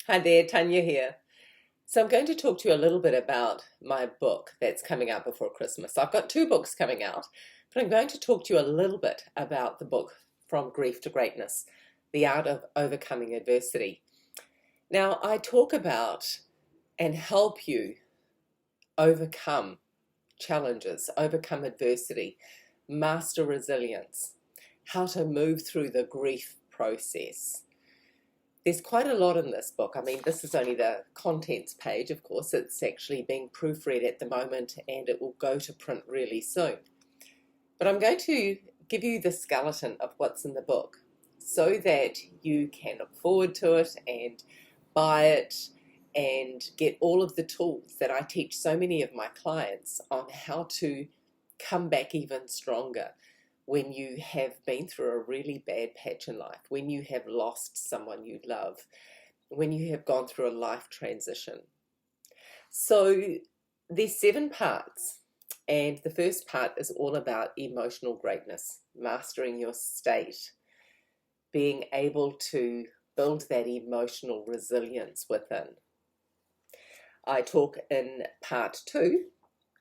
Hi there, Tanya here. So I'm going to talk to you a little bit about my book that's coming out before Christmas. I've got two books coming out, but I'm going to talk to you a little bit about the book From Grief to Greatness, The Art of Overcoming Adversity. Now, I talk about and help you overcome challenges, overcome adversity, master resilience, how to move through the grief process. There's quite a lot in this book. I mean, this is only the contents page, of course. It's actually being proofread at the moment and it will go to print really soon. But I'm going to give you the skeleton of what's in the book so that you can look forward to it and buy it and get all of the tools that I teach so many of my clients on how to come back even stronger when you have been through a really bad patch in life, when you have lost someone you love, when you have gone through a life transition. So there's 7 parts, and the first part is all about emotional greatness, mastering your state, being able to build that emotional resilience within. I talk in part 2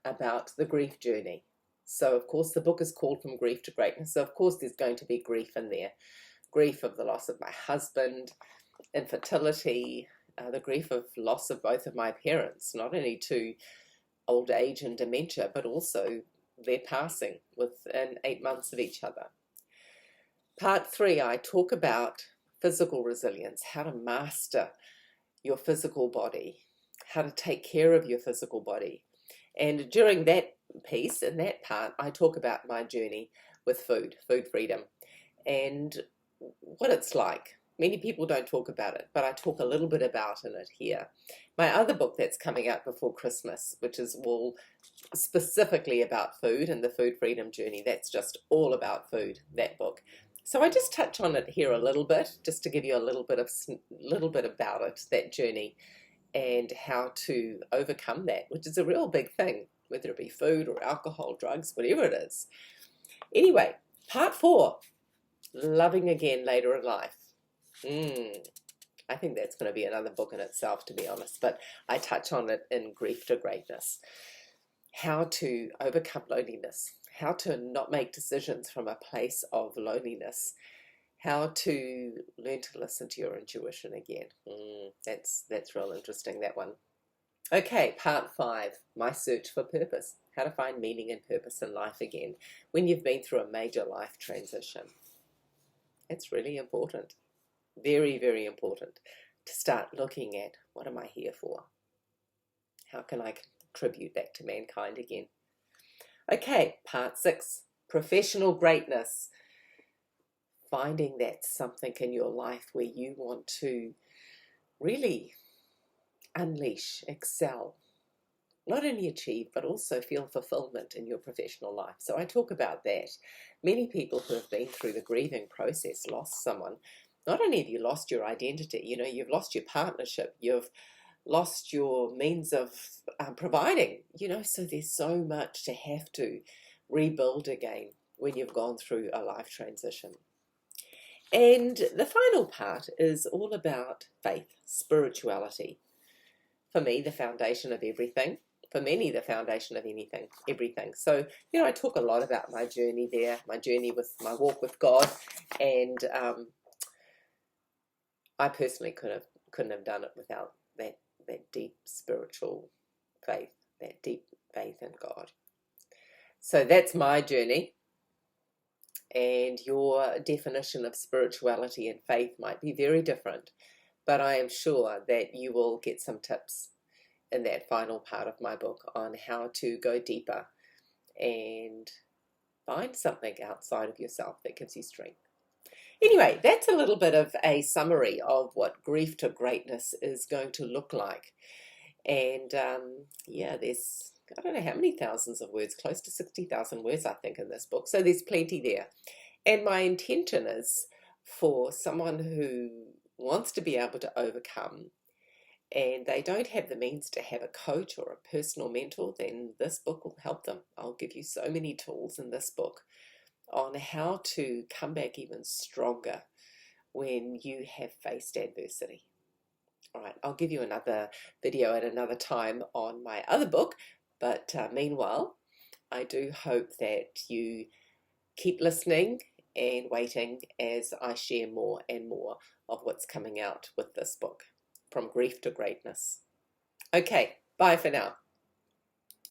about the grief journey. So, of course, the book is called From Grief to Greatness. So, of course, there's going to be grief in there. Grief of the loss of my husband, infertility, the grief of loss of both of my parents, not only to old age and dementia, but also their passing within 8 months of each other. Part 3, I talk about physical resilience, how to master your physical body, how to take care of your physical body. And during that piece, in that part, I talk about my journey with food freedom, and what it's like. Many people don't talk about it, but I talk a little bit about it here. My other book that's coming out before Christmas, which is all specifically about food and the food freedom journey, that's just all about food, that book. So I just touch on it here a little bit, just to give you a little bit about it, that journey, and how to overcome that, which is a real big thing, whether it be food or alcohol, drugs, whatever it is. Anyway, part 4, loving again later in life. I think that's going to be another book in itself, to be honest, but I touch on it in Grief to Greatness. How to overcome loneliness, how to not make decisions from a place of loneliness, how to learn to listen to your intuition again. That's real interesting, that one. Okay, part 5, my search for purpose. How to find meaning and purpose in life again when you've been through a major life transition. It's really important. Very, very important to start looking at, what am I here for? How can I contribute back to mankind again? Okay, part 6, professional greatness. Finding that something in your life where you want to really unleash, excel, not only achieve, but also feel fulfillment in your professional life. So I talk about that. Many people who have been through the grieving process lost someone. Not only have you lost your identity, you've lost your partnership, you've lost your means of providing, so there's so much to have to rebuild again when you've gone through a life transition. And the final part is all about faith, spirituality. For me, the foundation of everything. For many, the foundation of everything. So, I talk a lot about my journey there, my journey with my walk with God, and I personally couldn't have done it without that deep spiritual faith, that deep faith in God. So that's my journey. And your definition of spirituality and faith might be very different, but I am sure that you will get some tips in that final part of my book on how to go deeper and find something outside of yourself that gives you strength. Anyway, that's a little bit of a summary of what Grief to Greatness is going to look like. And there's, I don't know how many thousands of words, close to 60,000 words, I think, in this book. So there's plenty there. And my intention is for someone who wants to be able to overcome and they don't have the means to have a coach or a personal mentor, then this book will help them. I'll give you so many tools in this book on how to come back even stronger when you have faced adversity. All right, I'll give you another video at another time on my other book, but meanwhile, I do hope that you keep listening and waiting as I share more and more of what's coming out with this book, From Grief to Greatness. Okay, bye for now.